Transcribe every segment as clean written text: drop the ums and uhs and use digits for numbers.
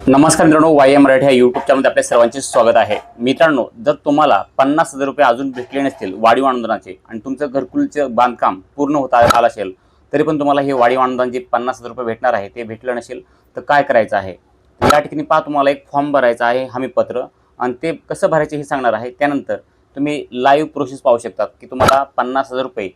नमस्कार मित्रांनो, वाय मराठी या यूट्यूब चॅनलमध्ये आपल्या सर्वांचे स्वागत आहे. मित्रांनो, जर तुम्हाला 50,000 रुपये अजून भेटले नसतील वाढीव अनुदानाचे आणि तुमचं घरकुलचं बांधकाम पूर्ण होत आलं असेल तरी पण तुम्हाला हे वाढीव अनुदान जे 50,000 रुपये भेटणार आहे ते भेटलं नसेल तर काय करायचं आहे. या ठिकाणी पहा, तुम्हाला एक फॉर्म भरायचा आहे हमीपत्र, आणि ते कसं भरायचे हे सांगणार आहे. त्यानंतर तुम्ही लाईव्ह प्रोसेस पाहू शकतात की तुम्हाला 50,000 रुपये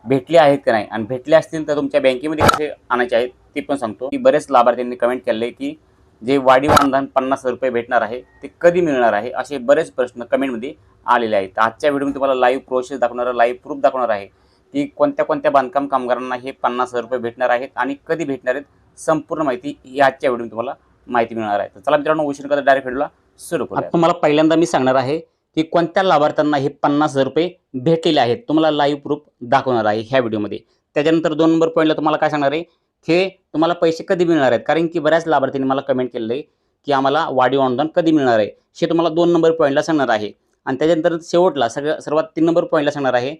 भेटले आहेत की नाही, आणि भेटले असतील तर तुमच्या बँकेमध्ये कसे आणायचे आहेत ते पण सांगतो. की बरेच लाभार्थ्यांनी कमेंट केले की जे वाढीव अनुदान 50,000 रुपये भेटणार आहे ते कधी मिळणार आहे, असे बरेच प्रश्न कमेंटमध्ये आलेले आहेत. आजच्या व्हिडिओमध्ये तुम्हाला लाईव्ह प्रोसेस दाखवणार, लाईव्ह प्रूफ दाखवणार आहे की कोणत्या कोणत्या बांधकाम कामगारांना हे 50,000 रुपये भेटणार आहेत आणि कधी भेटणार आहेत. संपूर्ण माहिती ही आजच्या व्हिडिओमध्ये तुम्हाला माहिती मिळणार आहे. तर चला मित्रांनो, उशीर करता डायरेक्ट व्हिडिओला सुरू करूया. तुम्हाला पहिल्यांदा मी सांगणार आहे की कोणत्या लाभार्थ्यांना हे 50,000 रुपये भेटलेले आहेत. तुम्हाला लाईव्ह प्रूफ दाखवणार आहे ह्या व्हिडिओमध्ये. त्याच्यानंतर 2 नंबर पॉईंटला तुम्हाला काय सांगणार आहे, हे तुम्हाला पैसे कधी मिळणार आहेत. कारण की बऱ्याच लाभार्थ्यांनी मला कमेंट केलेलं आहे की आम्हाला वाढीव अनुदान कधी मिळणार आहे, हे तुम्हाला 2 नंबर पॉईंटला सांगणार आहे. आणि त्याच्यानंतर शेवटला सर्वात 3 नंबर पॉईंटला सांगणार आहे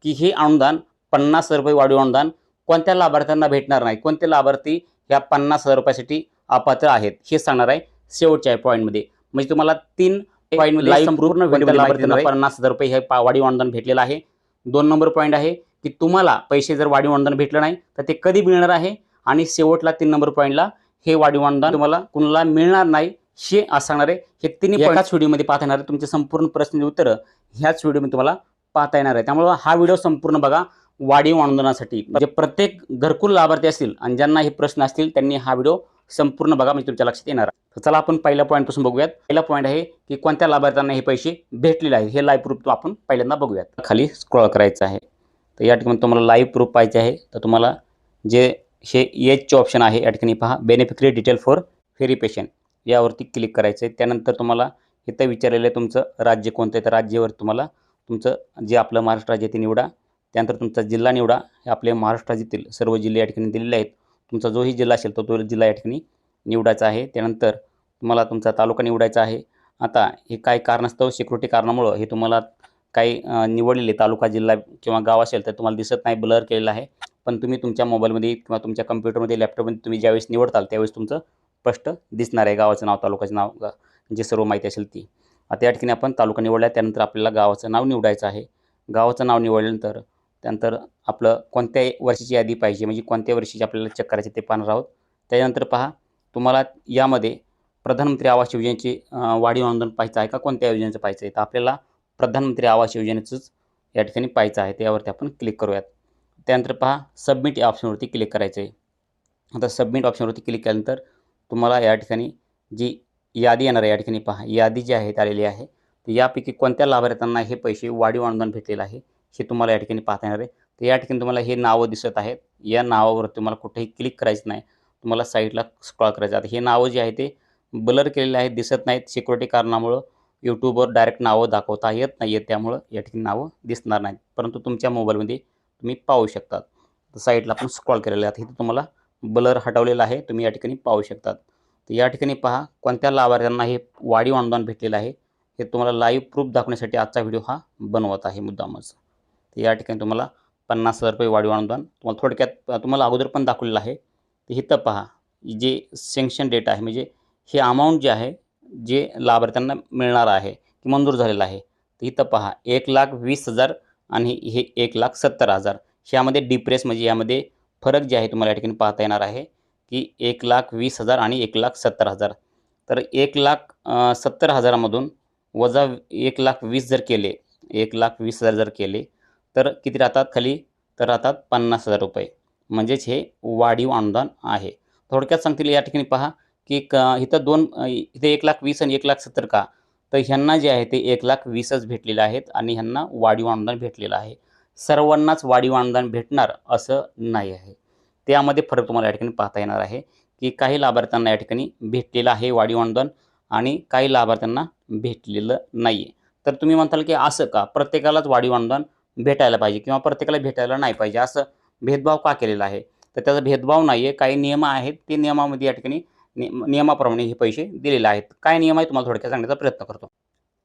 की हे अनुदान 50,000 रुपये वाढीव अनुदान कोणत्या लाभार्थ्यांना भेटणार नाही, कोणते लाभार्थी ह्या 50,000 रुपयासाठी अपात्र आहेत हे सांगणार आहे शेवटच्या पॉईंटमध्ये. म्हणजे तुम्हाला 3 पॉईंटमध्ये संपूर्ण लाभार्थ्यांना 50,000 रुपये हे वाढीव अनुदान भेटलेलं आहे. 2 नंबर पॉईंट आहे की तुम्हाला पैसे जर वाढीव अनुदान भेटलं नाही तर ते कधी मिळणार आहे, आणि शेवटला 3 नंबर पॉईंटला हे वाढीव अनुदान तुम्हाला कुणाला मिळणार नाही हे असं सांगणार आहे. हे तिन्ही एकाच व्हिडिओमध्ये पाहता येणार आहे. तुमचे संपूर्ण प्रश्नांची उत्तरं ह्याच व्हिडिओमध्ये तुम्हाला पाहता येणार आहे. त्यामुळे हा व्हिडिओ संपूर्ण बघा. वाढीव अनुदानासाठी म्हणजे प्रत्येक घरकुल लाभार्थी असतील आणि ज्यांना हे प्रश्न असतील त्यांनी हा व्हिडिओ संपूर्ण बघा, म्हणजे तुमच्या लक्षात येणार आहे. तर चला आपण पहिल्या पॉईंटपासून बघूयात. पहिला पॉईंट आहे की कोणत्या लाभार्थ्यांना हे पैसे भेटलेले आहेत. हे लाईव्ह प्रूफ आपण पहिल्यांदा बघूयात. खाली स्क्रॉल करायचं आहे. तर या ठिकाणी तुम्हाला लाईव्ह प्रूफ पाहिजे आहे. तर तुम्हाला जे हे एजचे ऑप्शन आहे या ठिकाणी पहा, बेनिफिशरी डिटेल फॉर व्हेरिफिकेशन यावरती क्लिक करायचं आहे. त्यानंतर तुम्हाला इथं विचारलेलं आहे तुमचं राज्य कोणतं आहे. तर राज्यावर तुम्हाला तुमचं जे आपलं महाराष्ट्र राज्य ते निवडा. त्यानंतर तुमचा जिल्हा निवडा. हे आपले महाराष्ट्र राज्यातील सर्व जिल्हे या ठिकाणी दिलेले आहेत. तुमचा जोही जिल्हा असेल तो जिल्हा या ठिकाणी निवडायचा आहे. त्यानंतर तुम्हाला तुमचा तालुका निवडायचा आहे. आता हे काही कारणास्तव सिक्युरिटी कारणामुळं हे तुम्हाला काही निवडलेले तालुका जिल्हा किंवा गाव असेल तर तुम्हाला दिसत नाही, ब्लर केलेलं आहे. पण तुम्ही तुमच्या मोबाईलमध्ये किंवा तुमच्या कम्प्युटरमध्ये, लॅपटॉपमध्ये तुम्ही ज्यावेळेस निवडताल त्यावेळेस तुमचं स्पष्ट दिसणार आहे गावाचं नाव, तालुक्याचं नाव, जे सर्व माहिती असेल ती. आता या ठिकाणी आपण तालुका निवडला. त्यानंतर आपल्याला गावाचं नाव निवडायचं आहे. गावाचं नाव निवडल्यानंतर त्यानंतर आपलं कोणत्या वर्षीची यादी पाहिजे, म्हणजे कोणत्या वर्षीची आपल्याला चेक करायचे ते पाहणार आहोत. त्याच्यानंतर पहा, तुम्हाला यामध्ये प्रधानमंत्री आवास योजनेची वाढीव अनुदान पाहायचं आहे का कोणत्या योजनेचं पाहायचं आहे. तर आपल्याला प्रधानमंत्री आवास योजनेचंच या ठिकाणी पाहायचं आहे. त्यावरती आपण क्लिक करूयात. त्यानंतर पहा, सबमिट या ऑप्शनवरती क्लिक करायचं आहे. आता सबमिट ऑप्शनवरती क्लिक केल्यानंतर तुम्हाला या ठिकाणी जी यादी येणार आहे, या ठिकाणी पहा यादी जी आहे आलेली आहे. तर यापैकी कोणत्या लाभार्थ्यांना हे पैसे वाढीव अनुदान भेटलेलं आहे हे तुम्हाला या ठिकाणी पाहता येणार आहे. तर या ठिकाणी तुम्हाला हे नावं दिसत आहेत. या नावावर तुम्हाला कुठेही क्लिक करायचं नाही, तुम्हाला साईडला स्क्रॉल करायचं. आता हे नावं जे आहे ते ब्लर केलेले आहेत, दिसत नाहीत. सिक्युरिटी कारणामुळं यूट्यूबवर डायरेक्ट नावं दाखवता येत नाही आहेत, त्यामुळं या ठिकाणी नावं दिसणार नाहीत. परंतु तुमच्या मोबाईलमध्ये तुम्ही पाहू शकतात. तर साईडला आपण स्क्रॉल केलेलं आहे. इथे तुम्हाला ब्लर हटवलेला आहे, तुम्ही या ठिकाणी पाहू शकतात. तर या ठिकाणी पहा कोणत्या लाभार्थ्यांना हे वाढीव अनुदान भेटलेलं आहे हे तुम्हाला लाईव्ह प्रूफ दाखवण्यासाठी आजचा व्हिडिओ हा बनवत आहे मुद्दामच. तर या ठिकाणी तुम्हाला 50,000 रुपये वाढीव अनुदान तुम्हाला थोडक्यात तुम्हाला अगोदर पण दाखवलेलं आहे. तर इथं पहा, जे सँक्शन डेट आहे, म्हणजे हे अमाऊंट जे आहे जे लाभार्थ्यांना मिळणार आहे की मंजूर झालेलं आहे. तर इथं पहा 1,20,000 आणि हे 1,70,000. ह्यामध्ये डिफरन्स म्हणजे यामध्ये फरक जे आहे तुम्हाला या ठिकाणी पाहता येणार आहे की 1,20,000 आणि 1,70,000. तर 1,70,000 मधून वजा 1,20,000 जर केले, 1,20,000 जर केले तर किती राहतात खाली, तर राहतात 50,000 रुपये. म्हणजेच हे वाढीव अनुदान आहे. थोडक्यात सांगतील या ठिकाणी पहा की इथं इथे 1,20,000 आणि 1,70,000 का, तर ह्यांना जे आहे ते 1,20,000च भेटलेले आहेत आणि ह्यांना वाढीव अनुदान भेटलेलं आहे. सर्वांनाच वाढीव अनुदान भेटणार असं नाही आहे. त्यामध्ये फरक तुम्हाला या ठिकाणी पाहता येणार आहे की काही लाभार्थ्यांना या ठिकाणी भेटलेलं आहे वाढीव अनुदान आणि काही लाभार्थ्यांना भेटलेलं नाही आहे. तर तुम्ही म्हणताल की असं का, प्रत्येकालाच वाढीव अनुदान भेटायला पाहिजे किंवा प्रत्येकाला भेटायला नाही पाहिजे, असं भेदभाव का केलेला आहे. तर त्याचा भेदभाव नाही आहे. काही नियम आहेत, ते नियमामध्ये या ठिकाणी नियमाप्रमाणे हे पैसे दिलेले आहेत. काय नियम आहे तुम्हाला थोडक्यात सांगण्याचा प्रयत्न करतो.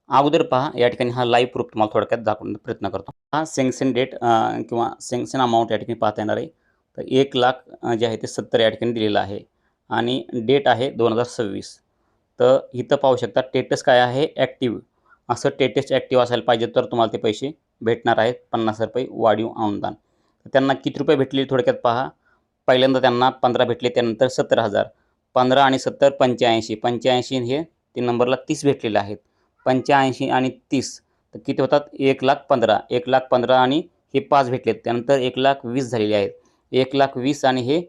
अगोदर पहा या ठिकाणी हा लाईव्ह प्रूफ तुम्हाला थोडक्यात दाखवण्याचा प्रयत्न करतो. हा सँक्शन डेट किंवा सँक्शन अमाऊंट या ठिकाणी पाहता येणार आहे. तर 1,00,000 जे आहे ते 70 या ठिकाणी दिलेलं आहे आणि डेट आहे 2026. तर इथं पाहू शकता स्टेटस काय आहे, ॲक्टिव्ह. असं स्टेटस ॲक्टिव्ह असायला पाहिजे तर तुम्हाला ते पैसे भेटणार आहेत, 50 रुपये वाढीव अनुदान. त्यांना किती रुपये भेटले थोडक्यात पहा. पहिल्यांदा त्यांना 15 भेटले, त्यानंतर 17,000. 15 आणि 70 85. 85 हे 3 नंबरला 30 भेटलेले आहेत. 85 आणि 30 तर किती होतात, 1,15,000. 1,15,000 आणि हे 5 भेटलेत, त्यानंतर 1,20,000 झालेले आहेत. 1,20,000 आणि हे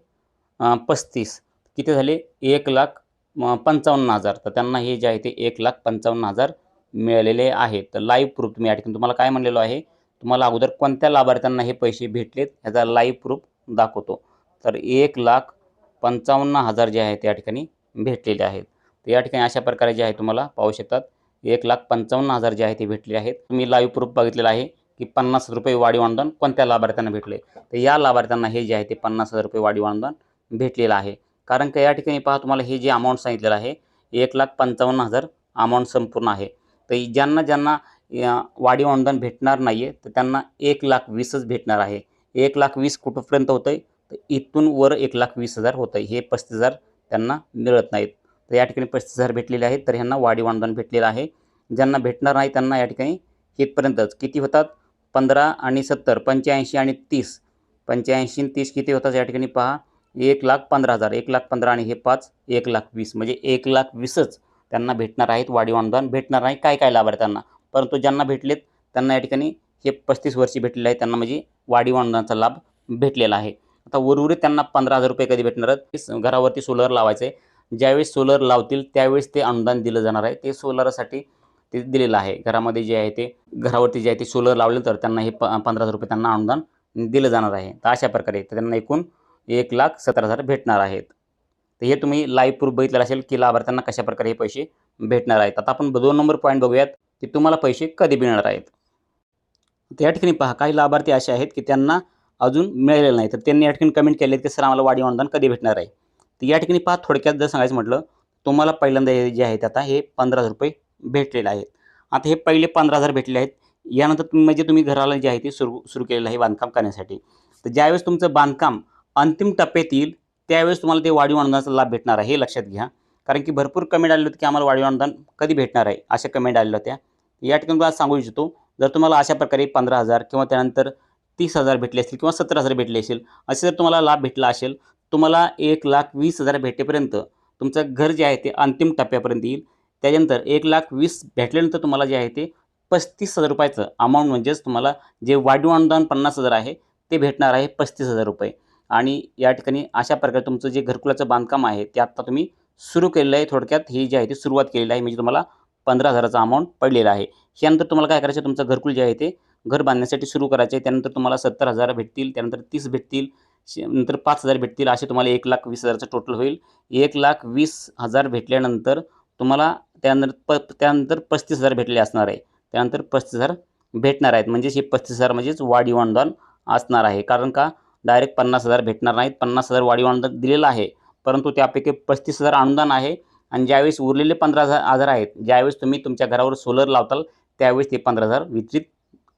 35 किती झाले, 1,55,000. तर त्यांना हे जे आहे ते 1,55,000 मिळालेले आहेत. तर लाईव्ह प्रूफ तुम्ही या ठिकाणी तुम्हाला काय म्हणलेलो आहे, तुम्हाला अगोदर कोणत्या लाभार्थ्यांना हे पैसे भेटलेत ह्याचा लाईव्ह प्रूफ दाखवतो. तर 1,55,000 जे आहेत या ठिकाणी भेटलेले आहेत. तर या ठिकाणी अशा प्रकारे जे आहे तुम्हाला पाहू शकतात 1,55,000 जे आहे ते भेटलेले आहेत. तुम्ही लाईव्ह प्रूफ बघितलेला आहे की 50 रुपये वाढीव अनुदान कोणत्या लाभार्थ्यांना भेटले. तर या लाभार्थ्यांना हे जे आहे ते 50,000 रुपये वाढीव अनुदान भेटलेलं आहे. कारण का या ठिकाणी पहा तुम्हाला हे जे अमाऊंट सांगितलेलं आहे 1,55,000 अमाऊंट संपूर्ण आहे. तर ज्यांना ज्यांना वाढीव अनुदान भेटणार नाही आहे तर त्यांना 1,20,000च भेटणार आहे. 1,20,000 कुठपर्यंत होतं आहे, तर इथून वर 1,20,000 होतं आहे. हे 35,000 त्यांना मिळत नाहीत. तर या ठिकाणी 35,000 भेटलेले आहेत, तर ह्यांना वाढीव अनुदान भेटलेलं आहे. ज्यांना भेटणार नाही त्यांना या ठिकाणी इथपर्यंतच किती होतात, 15 आणि 70 85 आणि 30. 85 आणि 30 किती होतात या ठिकाणी पहा, 1,15,000. 1,15,000 आणि हे 5 1,20,000 म्हणजे 1,20,000च त्यांना भेटणार आहेत. वाढीव अनुदान भेटणार नाही काय काय लाभार्थ्यांना, परंतु ज्यांना भेटलेत त्यांना या ठिकाणी हे 35 वर्षी भेटलेले आहेत, त्यांना म्हणजे वाढीव अनुदानाचा लाभ भेटलेला आहे. आता उर्वरित त्यांना 15,000 रुपये कधी भेटणार आहेत, घरावरती सोलर लावायचं आहे. ज्यावेळेस सोलर लावतील त्यावेळेस ते अनुदान दिलं जाणार आहे. ते सोलरसाठी ते दिलेलं आहे. घरामध्ये जे आहे ते घरावरती जे आहे ते सोलर लावले तर त्यांना हे 15,000 रुपये त्यांना अनुदान दिलं जाणार आहे. तर अशा प्रकारे तर त्यांना एकूण 1,17,000 भेटणार आहेत. तर हे तुम्ही लाईव्ह प्रूफ बघितलेलं असेल की लाभार्थ्यांना कशाप्रकारे हे पैसे भेटणार आहेत. आता आपण 2 नंबर पॉईंट बघूयात की तुम्हाला पैसे कधी मिळणार आहेत. तर या ठिकाणी पहा काही लाभार्थी असे आहेत की त्यांना अजून मिळालेलं नाही. तर त्यांनी या ठिकाणी कमेंट केले की सर आम्हाला वाढीव अनुदान कधी भेटणार आहे. तर या ठिकाणी पहा थोडक्यात जर सांगायचं म्हटलं तुम्हाला पहिल्यांदा हे जे आहेत आता हे 15,000 रुपये भेटलेले आहेत. आता हे पहिले 15,000 भेटले आहेत. यानंतर तुम्ही घराला जे आहे ते सुरू केलेलं आहे बांधकाम करण्यासाठी. तर ज्यावेळेस तुमचं बांधकाम अंतिम टप्प्यात येईल त्यावेळेस तुम्हाला ते वाढीव अनुदानाचा लाभ भेटणार आहे, हे लक्षात घ्या. कारण की भरपूर कमेंट आले होते की आम्हाला वाढीव अनुदान कधी भेटणार आहे, अशा कमेंट आलेल्या होत्या. या ठिकाणी तुम्हाला सांगू इच्छितो जर तुम्हाला अशा प्रकारे 15,000 किंवा त्यानंतर 30,000 भेटले असतील किंवा 17,000 भेटले असेल, असे जर तुम्हाला लाभ भेटला असेल, तुम्हाला 1,20,000 भेटेपर्यंत तुमचं घर जे आहे ते अंतिम टप्प्यापर्यंत येईल. त्याच्यानंतर 1,20,000 भेटल्यानंतर तुम्हाला जे आहे ते 35,000 रुपयाचं अमाऊंट म्हणजेच तुम्हाला जे वाढीव अनुदान 50,000 आहे ते भेटणार आहे 35,000 रुपये. आणि या ठिकाणी अशा प्रकारे तुमचं जे घरकुलाचं बांधकाम आहे ते आत्ता तुम्ही सुरू केलेलं आहे. थोडक्यात ही जी आहे ती सुरुवात केलेली आहे, म्हणजे तुम्हाला 15,000चा अमाऊंट पडलेला आहे. यानंतर तुम्हाला काय करायचं, तुमचं घरकुल जे आहे ते घर बांधण्यासाठी सुरू करायचे आहे. त्यानंतर तुम्हाला 70,000 भेटतील, त्यानंतर 30 भेटतील, नंतर 5,000 भेटतील, असे तुम्हाला 1,20,000चं टोटल होईल. 1,20,000 भेटल्यानंतर तुम्हाला त्यानंतर 35,000 भेटले असणार आहे. त्यानंतर 35,000 भेटणार आहेत, म्हणजेच हे 35,000 म्हणजेच वाढीव अनुदान असणार आहे. कारण का डायरेक्ट 50,000 भेटणार नाहीत. 50,000 वाढीव अनुदान दिलेलं आहे, परंतु त्यापैकी 35,000 अनुदान आहे. आणि ज्यावेळेस उरलेले 15,000 आहेत, ज्यावेळेस तुम्ही तुमच्या घरावर सोलर लावताल त्यावेळेस ते 15,000 वितरित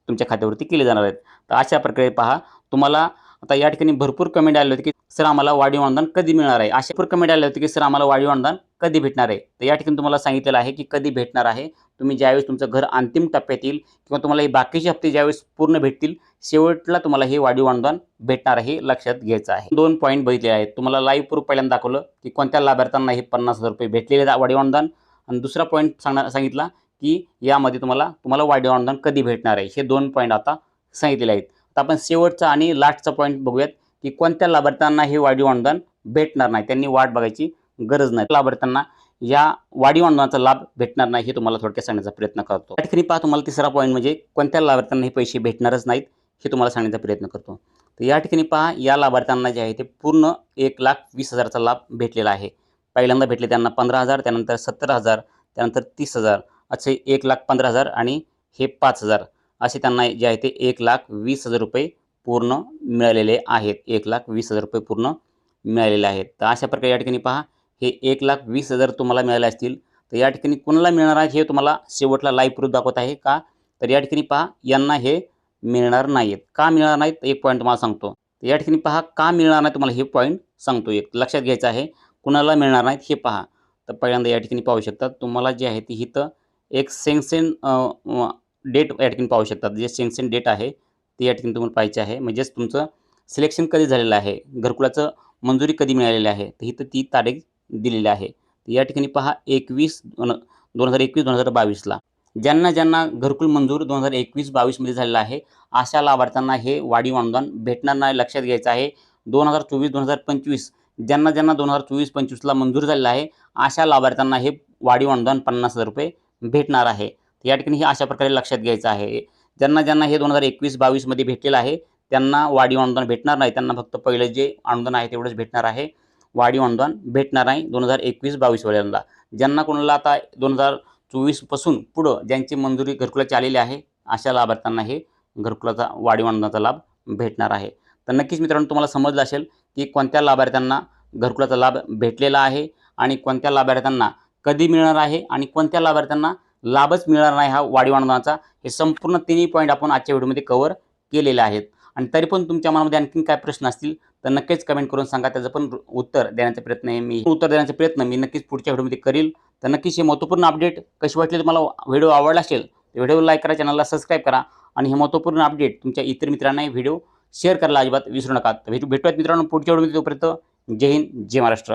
तुमच्या खात्यावरती केले जाणार आहेत. तर अशा प्रकारे पहा तुम्हाला आता या ठिकाणी भरपूर कमेंट आले होते की सर आम्हाला वाढीव अनुदान कधी मिळणार आहे. अशा भरपूर कमेंट आले होते की सर आम्हाला वाढीव अनुदान कधी भेटणार आहे. तर या ठिकाणी तुम्हाला सांगितलेलं आहे की कधी भेटणार आहे. तुम्ही ज्यावेळेस तुमचं घर अंतिम टप्प्यात येईल किंवा तुम्हाला हे बाकीचे हप्ते ज्यावेळेस पूर्ण भेटतील शेवटला तुम्हाला हे वाढीव अनुदान भेटणार आहे, लक्षात घ्यायचं आहे. 2 पॉईंट बघितले आहेत. तुम्हाला लाईव्ह प्रूफ पहिल्यांदा दाखवलं की कोणत्या लाभार्थ्यांना हे 50,000 रुपये भेटलेले वाढीव अनुदान, आणि दुसरा पॉईंट सांगितला की यामध्ये तुम्हाला वाढीव अनुदान कधी भेटणार आहे. हे 2 पॉईंट आता सांगितलेले आहेत. आता आपण शेवटचा आणि लास्टचा पॉईंट बघूयात की कोणत्या लाभार्थ्यांना हे वाढीव अनुदान भेटणार नाही, त्यांनी वाट बघायची गरज नाही. लाभार्थ्यांना या वाढीव अनुदानाचा लाभ भेटणार नाही हे तुम्हाला थोडक्यात सांगण्याचा प्रयत्न करतो. या ठिकाणी पहा तुम्हाला तिसरा पॉईंट म्हणजे कोणत्या लाभार्थ्यांना हे पैसे भेटणारच नाहीत हे तुम्हाला सांगण्याचा प्रयत्न करतो. तर या ठिकाणी पहा या लाभार्थ्यांना जे आहे ते पूर्ण 1,20,000चा लाभ भेटलेला आहे. पहिल्यांदा भेटले त्यांना 15,000, त्यानंतर 17,000, त्यानंतर 30,000, असे 1,15,000 आणि हे 5,000 असे त्यांना जे आहे ते 1,20,000 रुपये पूर्ण मिळालेले आहेत. 1,20,000 रुपये पूर्ण मिळालेले आहेत. तर अशा प्रकारे या ठिकाणी पहा हे 1,20,000 तुम्हाला मिळाले असतील. तर या ठिकाणी कोणाला मिळणार आहे हे तुम्हाला शेवटला लाईव्ह प्रूफ दाखवत आहे का. तर या ठिकाणी पहा यांना हे मिळणार नाहीत. का मिळणार नाहीत एक पॉईंट तुम्हाला सांगतो. तर या ठिकाणी पहा का मिळणार नाही तुम्हाला हे पॉईंट सांगतो. एक लक्षात घ्यायचं आहे, कुणाला मिळणार नाहीत हे पहा. तर पहिल्यांदा या ठिकाणी पाहू शकता तुम्हाला जे आहे ती इथं एक सेंक्शन डेट या ठिकाणी पाहू शकतात. जे सेंक्शन डेट आहे ते या ठिकाणी तुम्हाला पाहायचे आहे. म्हणजेच तुमचं सिलेक्शन कधी झालेलं आहे, घरकुलाचं मंजुरी कधी मिळालेली आहे, तर इथं ती तारीख दिलेली आहे. तर या ठिकाणी पहा 2021-2022ला ज्यांना घरकुल मंजूर 2021-22मध्ये झालेलं आहे, अशा लाभार्थ्यांना हे वाढीव अनुदान भेटणार नाही, लक्षात घ्यायचं आहे. 2024-2025 ज्यांना 2024-25ला मंजूर झालेलं आहे, अशा लाभार्थ्यांना हे वाढीव अनुदान ₹50,000 भेटणार आहे. तर या ठिकाणी हे अशा प्रकारे लक्षात घ्यायचं आहे. ज्यांना हे 2021-22मध्ये भेटलेलं आहे, त्यांना वाढीव अनुदान भेटणार नाही. त्यांना फक्त पहिलं जे अनुदान आहे तेवढंच भेटणार आहे. वाढीव अनुदान भेटणार नाही 2021-22 वाल्यांना. ज्यांना कोणाला आता 2024 पासून पुढं ज्यांची मंजुरी घरकुलाची आलेली आहे, अशा लाभार्थ्यांना हे घरकुलाचा वाढीव अनुदानाचा लाभ भेटणार आहे. तर नक्कीच मित्रांनो तुम्हाला समजलं असेल की कोणत्या लाभार्थ्यांना घरकुलाचा लाभ भेटलेला आहे आणि कोणत्या लाभार्थ्यांना कधी मिळणार आहे आणि कोणत्या लाभार्थ्यांना लाभच मिळणार नाही हा वाढीव अनुदानाचा. हे संपूर्ण तिन्ही पॉईंट आपण आजच्या व्हिडिओमध्ये कव्हर केलेले आहेत. आणि तरी पण तुमच्या मनामध्ये आणखीन काय प्रश्न असतील तर नक्कीच कमेंट करून सांगा. त्याचं पण उत्तर देण्याचा प्रयत्न मी नक्कीच पुढच्या व्हिडिओमध्ये करील. तर नक्कीच हे महत्त्वपूर्ण अपडेट कशी वाटली तुम्हाला व्हिडिओ आवडला असेल तर व्हिडिओला लाईक करा, चॅनलला सबस्क्राईब करा आणि हे महत्त्वपूर्ण अपडेट तुमच्या इतर मित्रांनाही व्हिडिओ शेअर करायला अजिबात विसरू नका. तर भेटूयात मित्रांनो पुढच्या व्हिडिओमध्ये. तोपर्यंत जय हिंद, जय महाराष्ट्र.